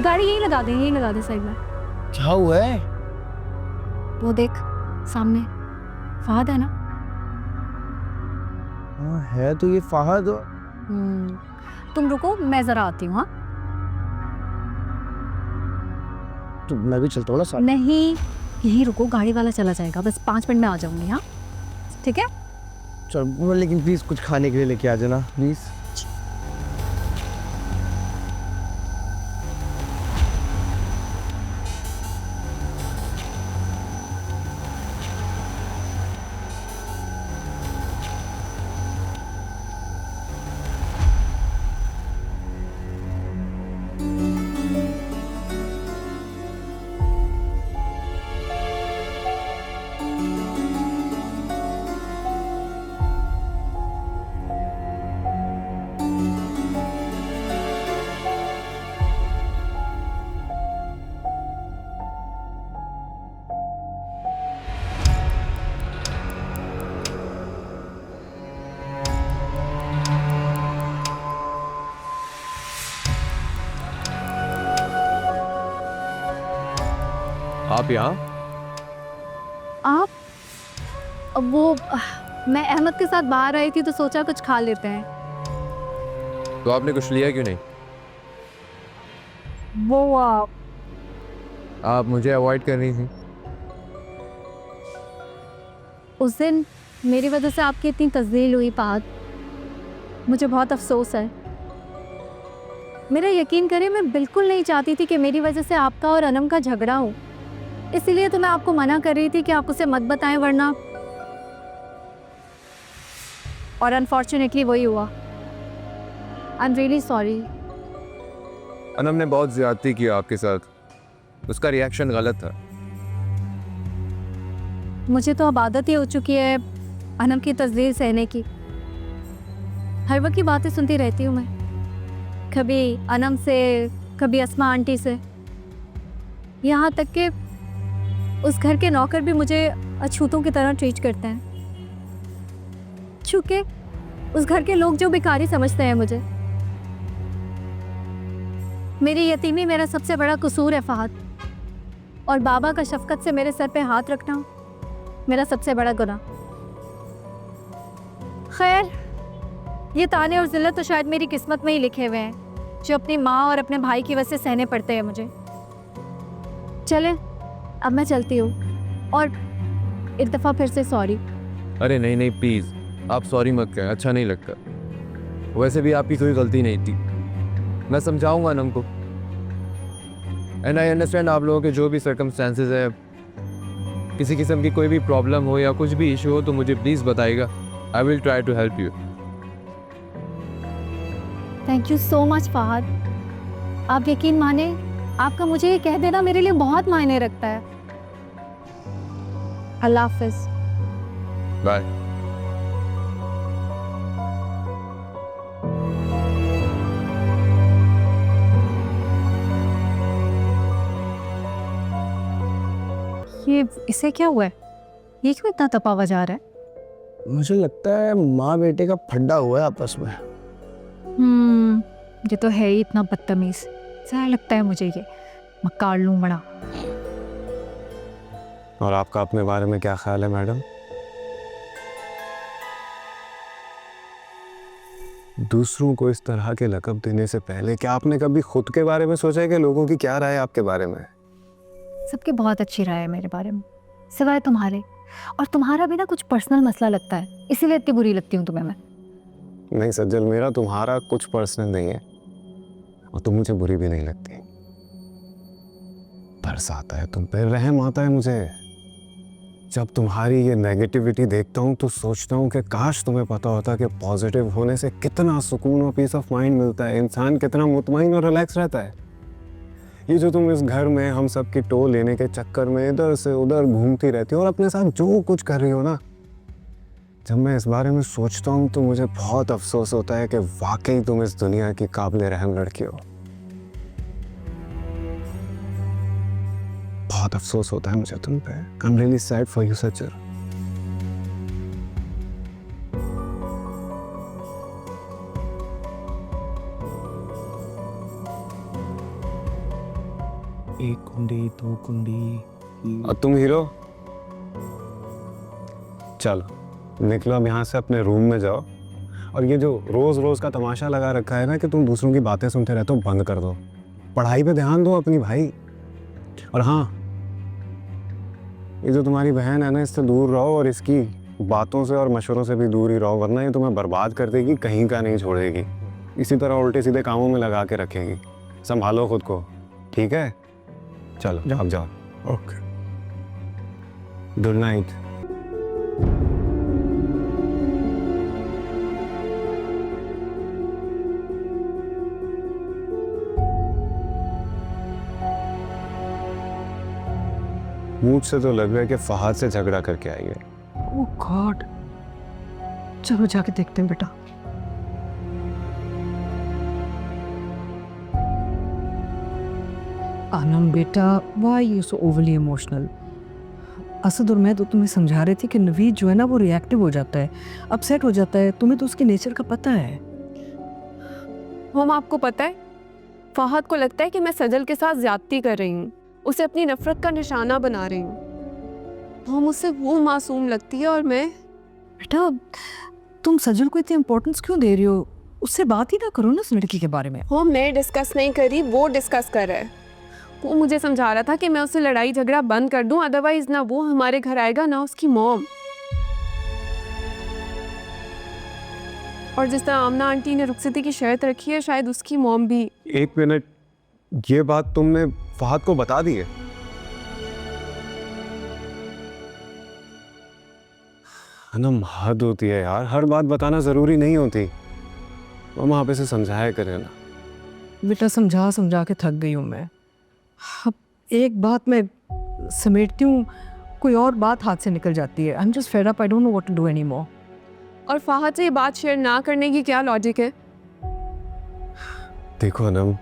गाड़ी यहीं लगा दे साइड में। क्या हुआ है? वो देख सामने फहद है ना। हाँ है तो ये फहद। तुम रुको, मैं जरा आती हूँ। हाँ तो मैं भी चलता हूँ ना साथ। नहीं, यहीं रुको, गाड़ी वाला चला जाएगा, बस 5 मिनट में आ जाऊंगी। हाँ ठीक है। चल लेकिन प्लीज कुछ खाने के लिए लेके आ जाना प्लीज। आप यहाँ? आप अब वो मैं अहमद के साथ बाहर आई थी तो सोचा कुछ खा लेते हैं। तो आपने कुछ लिया क्यों नहीं? वो आप मुझे अवॉइड कर रही थी। उस दिन मेरी वजह से आपकी इतनी तज़लील हुई फहद, मुझे बहुत अफसोस है। मेरा यकीन करें, मैं बिल्कुल नहीं चाहती थी कि मेरी वजह से आपका और अनम का झगड़ा हो, इसीलिए तो मैं आपको मना कर रही थी कि आप उसे मत बताएं, वरना और अनफॉर्चुनेटली वही हुआ। I am really sorry. Anam ने बहुत ज्यादती की आपके साथ, उसका रिएक्शन गलत था। मुझे तो अब आदत ही हो चुकी है अनम की तज़लील सहने की। हर वक्त की बातें सुनती रहती हूँ मैं, कभी अनम से, कभी अस्मा आंटी से, यहाँ तक कि उस घर के नौकर भी मुझे अछूतों की तरह ट्रीट करते हैं, चूँकि उस घर के लोग जो भिखारी समझते हैं मुझे। मेरी यतीमी मेरा सबसे बड़ा कसूर है फहद, और बाबा का शफकत से मेरे सर पे हाथ रखना मेरा सबसे बड़ा गुनाह। खैर, ये ताने और जिल्लत तो शायद मेरी किस्मत में ही लिखे हुए हैं, जो अपनी माँ और अपने भाई की वजह से सहने पड़ते हैं मुझे। चलें, अब मैं चलती हूँ, और एक दफ़ा फिर से सॉरी। अरे नहीं नहीं प्लीज, आप सॉरी मत कहें, अच्छा नहीं लगता। वैसे भी आपकी कोई गलती नहीं थी, मैं समझाऊंगा अनम को। एंड आई अंडरस्टैंड आप लोगों के जो भी सर्कमस्टेंसेज है, किसी किस्म की कोई भी प्रॉब्लम हो या कुछ भी इशू हो तो मुझे प्लीज़ बताइएगा। I will try to help you. Thank you so much Fahad. आप यकीन माने, आपका मुझे ये कह देना मेरे लिए बहुत मायने रखता है। अल्लाह हाफिज़। बाय। ये इसे क्या हुआ है? ये क्यों इतना तपा हुआ जा रहा है? मुझे लगता है माँ बेटे का फड्डा हुआ है आपस में। ये तो है ही इतना बदतमीज। ऐसा लगता है मुझे ये मक्कार लूं बड़ा। और आपका अपने बारे में क्या ख्याल है मैडम? दूसरों को इस तरह के लक़ब देने से पहले क्या आपने कभी खुद के बारे में सोचा है कि लोगों की क्या राय है आपके बारे में? सबकी बहुत अच्छी राय है मेरे बारे में, सिवाय तुम्हारे। और तुम्हारा भी ना कुछ पर्सनल मसला लगता है, इसीलिए इतनी बुरी लगती हूँ तुम्हें मैं। नहीं सज्जल, मेरा तुम्हारा कुछ पर्सनल नहीं है, और तुम मुझे बुरी भी नहीं लगती। तरस आता है तुम पे, रहम आता है मुझे। जब तुम्हारी ये नेगेटिविटी देखता हूँ तो सोचता हूँ कि काश तुम्हें पता होता कि पॉजिटिव होने से कितना सुकून और पीस ऑफ माइंड मिलता है, इंसान कितना मुतमईन और रिलैक्स रहता है। ये जो तुम इस घर में हम सब की टो लेने के चक्कर में इधर से उधर घूमती रहती हो और अपने साथ जो कुछ कर रही हो ना, जब मैं इस बारे में सोचता हूँ तो मुझे बहुत अफसोस होता है कि वाकई तुम इस दुनिया की काबिल रहम लड़की हो। बहुत अफसोस होता है मुझे तुम पे। I am really sad for you सज्जल। एक कुंडी, दो कुंडी। और तुम हीरो, चलो निकलो अब यहाँ से, अपने रूम में जाओ। और ये जो रोज रोज का तमाशा लगा रखा है ना कि तुम दूसरों की बातें सुनते रहते हो, बंद कर दो। पढ़ाई पे ध्यान दो अपनी भाई। और हाँ, ये जो तुम्हारी बहन है ना, इससे दूर रहो और इसकी बातों से और मशवरों से भी दूर ही रहो, वरना ये तुम्हें बर्बाद कर देगी, कहीं का नहीं छोड़ेगी। इसी तरह उल्टे सीधे कामों में लगा के रखेगी। संभालो खुद को, ठीक है? चलो अब जाओ। ओके। Good night. मूड से तो लग रहा है कि फहद से झगड़ा करके आई है। ओह गॉड, चलो जाके देखते हैं बेटा। आनम बेटा, why you so overly emotional? Asad और मैं तो तुम्हें समझा रहे थे कि नवीद जो है ना वो रिएक्टिव हो जाता है, अपसेट हो जाता है। तुम्हें तो उसके नेचर का पता है। हम आपको पता है, फहद को लगता है कि मैं सजल के साथ ज्यादती कर रही हूँ, उसे अपनी नफरत का निशाना बना रही हूँ। हम उससे वो मासूम लगती है और मैं। बेटा तुम सजल को इतनी इम्पोर्टेंस क्यों दे रही हो? उससे बात ही ना करो ना उस लड़की के बारे में। वो मैं डिस्कस नहीं कर रही, वो डिस्कस कर रहा है। वो मुझे समझा रहा था कि मैं उससे लड़ाई झगड़ा बंद कर दूं, अदरवाइज ना वो हमारे घर आएगा ना उसकी मॉम। और जिस तरह आमना आंटी ने रुखसती की शर्त रखी है, शायद उसकी मॉम भी। एक मिनट, ये बात तुमने फहद को बता दी है? अनम हद होती है यार, हर बात बताना जरूरी नहीं होती। मामा आप इसे समझाया करें ना। बेटा समझा समझा के थक गई हूँ मैं। अब एक बात मैं समेटती हूँ, कोई और बात हाथ से निकल जाती है। I am just fed up, I don't know what to do any more. और फहद से ये बात शेयर ना करने की क्या लॉजिक है? देखो अनम,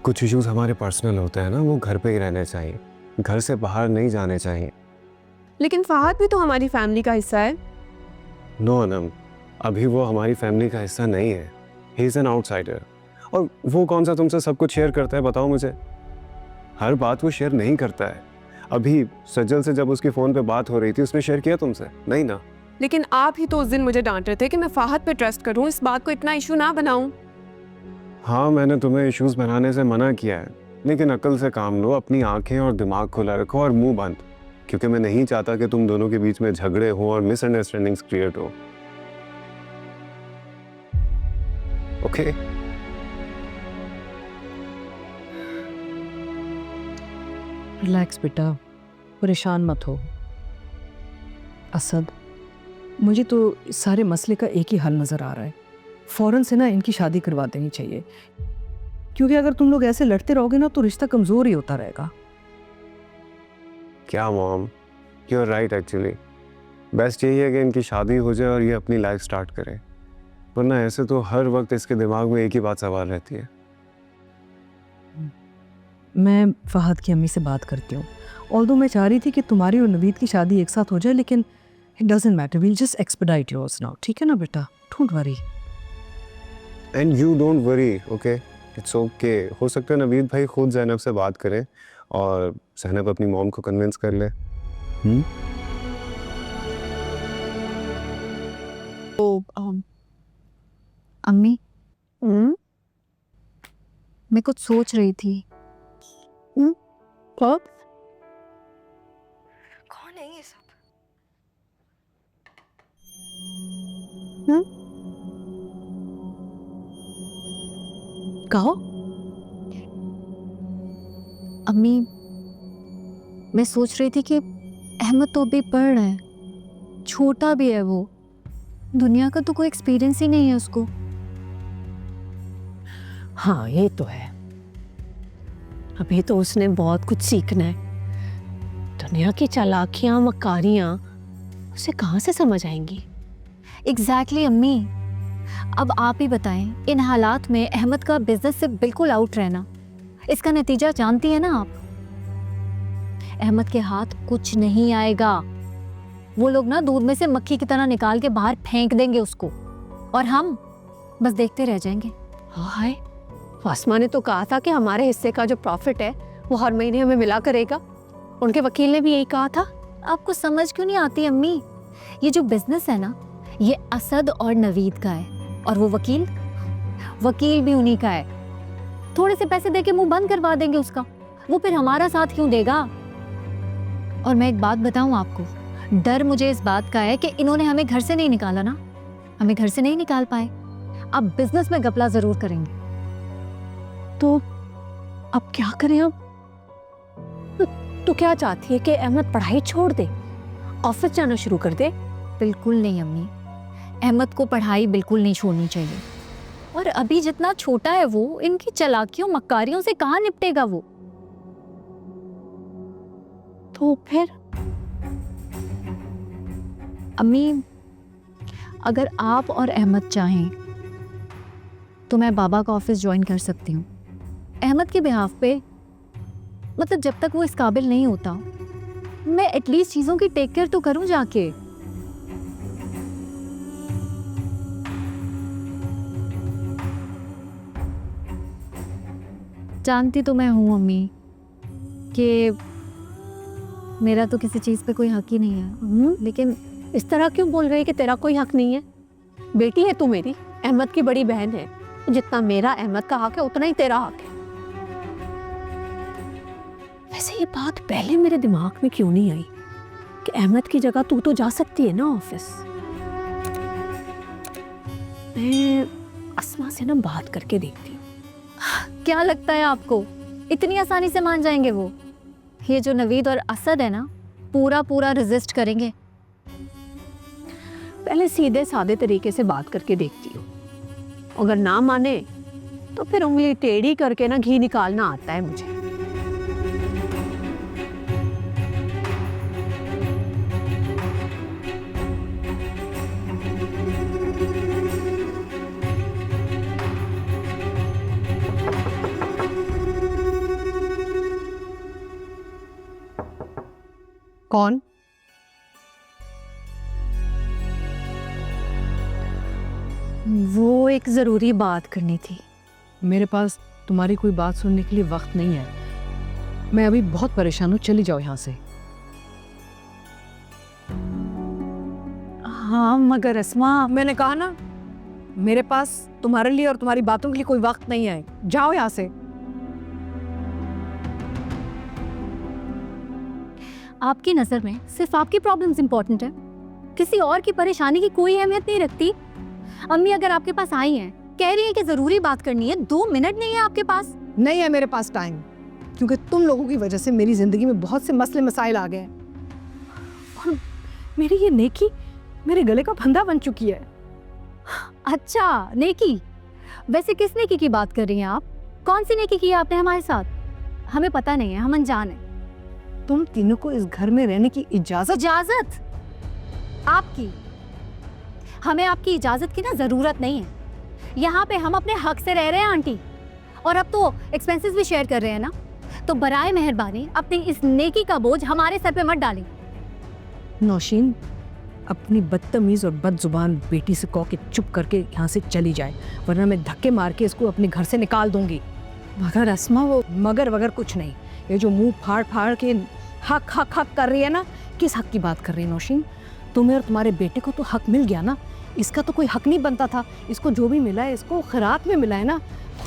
कुछ इश्यूज हमारे पर्सनल होते हैं ना, वो घर पे ही रहने चाहिए, घर से बाहर नहीं जाने चाहिए। लेकिन फहद भी तो हमारी फैमिली का हिस्सा है। नो अनम, अभी वो हमारी फैमिली का हिस्सा नहीं है। He is an outsider. और वो कौन सा तुमसे सब कुछ शेयर करता है, बताओ मुझे? हर बात वो शेयर नहीं करता है। अभी सज्जल से जब उसकी फ़ोन पे बात हो रही थी, उसने शेयर किया तुमसे? नहीं ना। लेकिन आप ही तो उस दिन मुझे डांट रहे थे कि मैं फहद पे ट्रस्ट करूं, इस बात को इतना इशू ना बनाऊं। हाँ, मैंने तुम्हें इश्यूज बनाने से मना किया है, लेकिन अकल से काम लो, अपनी आंखें और दिमाग खुला रखो और मुंह बंद, क्योंकि मैं नहीं चाहता कि तुम दोनों के बीच में झगड़े हो और मिसअंडरस्टैंडिंग्स क्रिएट हो। ओके? रिलैक्स बेटा, परेशान मत हो। असद, मुझे तो इस सारे मसले का एक ही हल नज़र आ रहा है। फ़ौरन से ना इनकी शादी करवा देनी चाहिए, क्योंकि अगर तुम लोग ऐसे लड़ते रहोगे ना तो रिश्ता कमज़ोर ही होता रहेगा। क्या mom, you are right actually. Best यही है कि इनकी शादी हो जाए और ये अपनी लाइफ स्टार्ट करें, वरना ऐसे तो हर वक्त इसके दिमाग में एक ही बात सवाल रहती है। मैं फहद की अम्मी से बात करती हूँ। ऑल्दो मैं चाह रही थी कि तुम्हारी और नवीद की शादी एक साथ हो जाए, लेकिन it doesn't matter, we'll just expedite yours now. ठीक है ना बेटा? Don't worry. And you don't worry, okay? It's okay. हो सकता है नवीद भाई खुद ज़ैनब से बात करें और ज़ैनब अपनी मॉम को कन्विंस कर ले। अम्मी, मैं कुछ सोच रही थी। कौन है ये सब? कहो। अम्मी, मैं सोच रही थी कि अहमद तो अभी पढ़ रहा है, छोटा भी है वो, दुनिया का तो कोई एक्सपीरियंस ही नहीं है उसको। हाँ ये तो है, अभी तो उसने बहुत कुछ सीखना है। दुनिया की चालाकियां मकारियां उसे कहाँ से समझ आएंगी? एग्जैक्टली अम्मी, अब आप ही बताएं, इन हालात में अहमद का बिजनेस से बिल्कुल आउट रहना, इसका नतीजा जानती है ना आप? अहमद के हाथ कुछ नहीं आएगा। वो लोग ना दूध में से मक्खी की तरह निकाल के बाहर फेंक देंगे उसको, और हम बस देखते रह जाएंगे। हाय, फास्मा ने तो कहा था कि हमारे हिस्से का जो प्रॉफिट है वो हर महीने हमें मिला करेगा। उनके वकील ने भी यही कहा था। आपको समझ क्यों नहीं आती अम्मी? ये जो बिजनेस है ना, ये असद और नवीद का है, और वो वकील भी उन्हीं का है। थोड़े से पैसे देके मुंह बंद करवा देंगे उसका, वो फिर हमारा साथ क्यों देगा? और मैं एक बात बताऊं आपको, डर मुझे इस बात का है कि इन्होंने हमें घर से नहीं निकाला ना, हमें घर से नहीं निकाल पाए, अब बिजनेस में घपला जरूर करेंगे। तो अब क्या करें हम? तो क्या चाहती है कि अहमद पढ़ाई छोड़ दे, ऑफिस जाना शुरू कर दे? बिल्कुल नहीं अम्मी, अहमद को पढ़ाई बिल्कुल नहीं छोड़नी चाहिए। और अभी जितना छोटा है वो, इनकी चालाकियों मक्कारियों से कहाँ निपटेगा वो? तो फिर अम्मी, अगर आप और अहमद चाहें तो मैं बाबा का ऑफिस ज्वाइन कर सकती हूँ अहमद के बिहाफ पे। मतलब जब तक वो इस काबिल नहीं होता, मैं एटलीस्ट चीज़ों की टेक केयर तो करूँ जाके। जानती तो मैं हूँ अम्मी कि मेरा तो किसी चीज़ पे कोई हक ही नहीं है, लेकिन इस तरह क्यों बोल रही है कि तेरा कोई हक नहीं है? बेटी है तू मेरी, अहमद की बड़ी बहन है। जितना मेरा अहमद का हक है उतना ही तेरा हक है। वैसे ये बात पहले मेरे दिमाग में क्यों नहीं आई कि अहमद की जगह तू तो जा सकती है ना ऑफिस। मैं अस्मा से ना बात करके देखती हूँ। क्या लगता है आपको इतनी आसानी से मान जाएंगे वो? ये जो नवीद और असद है ना, पूरा रेजिस्ट करेंगे। पहले सीधे सादे तरीके से बात करके देखती हूँ। अगर ना माने तो फिर उंगली टेढ़ी करके ना घी निकालना आता है मुझे। कौन? वो एक ज़रूरी बात करनी थी। मेरे पास तुम्हारी कोई बात सुनने के लिए वक्त नहीं है। मैं अभी बहुत परेशान हूँ, चली जाओ यहाँ से। हाँ मगर अस्मा, मैंने कहा ना, मेरे पास तुम्हारे लिए और तुम्हारी बातों के लिए कोई वक्त नहीं है। जाओ यहाँ से। आपकी नज़र में सिर्फ आपकी प्रॉब्लम्स इंपॉर्टेंट है, किसी और की परेशानी की कोई अहमियत नहीं रखती। अम्मी अगर आपके पास आई हैं, कह रही हैं कि ज़रूरी बात करनी है, 2 मिनट नहीं है आपके पास? नहीं है मेरे पास टाइम, क्योंकि तुम लोगों की वजह से मेरी ज़िंदगी में बहुत से मसले मसाइल आ गए हैं और मेरी ये नेकी मेरे गले का फंदा बन चुकी है। अच्छा, नेकी? वैसे किस नेकी की बात कर रही हैं आप? कौन सी नेकी की है आपने हमारे साथ? हमें पता नहीं है, हम अनजान हैं। तुम तीनों को इस घर में रहने की इजाज़त आपकी? हमें आपकी इजाज़त की ना ज़रूरत नहीं है। यहाँ पे हम अपने हक से रह रहे हैं आंटी, और अब तो एक्सपेंसेस भी शेयर कर रहे हैं ना, तो बराए मेहरबानी अपनी इस नेकी का बोझ हमारे सर पे मत डालें। नौशीन, अपनी बदतमीज़ और बदजुबान बेटी से कहो कि चुप करके यहाँ से चली जाए, वरना मैं धक्के मार के इसको अपने घर से निकाल दूंगी। मगर अस्मा, वो मगर वगर कुछ नहीं। ये जो मुंह फाड़ फाड़ के हक हक हक कर रही है ना, किस हक की बात कर रही है नौशीन? तुम्हें और तुम्हारे बेटे को तो हक मिल गया ना, इसका तो कोई हक नहीं बनता था। इसको जो भी मिला है, इसको खैरात में मिला है ना,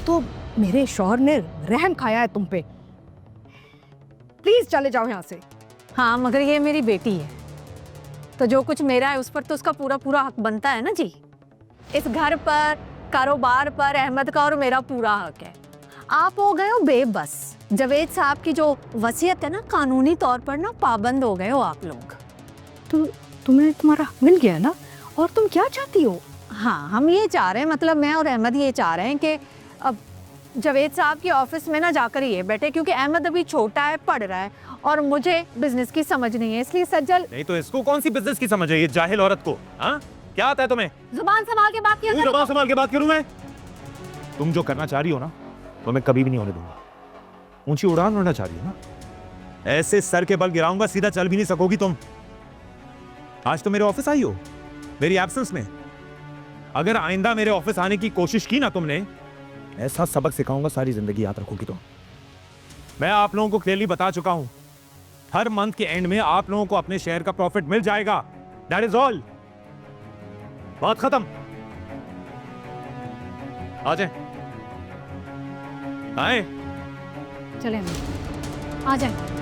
तो मेरे शौहर ने रहम खाया है तुम पे। प्लीज चले जाओ यहाँ से। हाँ, मगर ये मेरी बेटी है, तो जो कुछ मेरा है उस पर तो उसका पूरा हक बनता है ना जी। इस घर पर, कारोबार पर अहमद का और मेरा पूरा हक है। आप हो गए हो बेबस। जावेद साहब की जो वसीयत है ना, कानूनी तौर पर ना पाबंद हो गए हो आप लोग। तो तुम्हें तुम्हारा हक मिल गया ना, और तुम क्या चाहती हो? हाँ, हम ये चाह रहे हैं, मतलब मैं और अहमद ये चाह रहे हैं कि अब जावेद साहब की ऑफिस में ना जाकर ये बैठे, क्योंकि अहमद अभी छोटा है, पढ़ रहा है, और मुझे बिजनेस की समझ नहीं है, इसलिए सज्जल। नहीं तो इसको कौन सी बिजनेस की समझ है, ये जाहिल औरत को? हाँ, क्या आता है तुम्हें? जुबान संभाल के बात किया करो। जुबान संभाल के बात करूं मैं? तुम जो करना चाह रही हो ना, तो मैं कभी भी नहीं होने दूंगा। ऊंची उड़ान उड़ना चाह रही हो ना, ऐसे सर के बल गिराऊंगा, सीधा चल भी नहीं सकोगी तुम। आज तो मेरे ऑफिस आई हो मेरी एब्सेंस में। अगर आइंदा मेरे ऑफिस आने की कोशिश की ना तुमने, ऐसा सबक सिखाऊंगा, सारी जिंदगी याद रखोगी तुम। मैं आप लोगों को क्लियरली बता चुका हूं, हर मंथ के एंड में आप लोगों को अपने शेयर का प्रॉफिट मिल जाएगा। That is all. बात खत्म। आ जाए, चले हम आ जाए।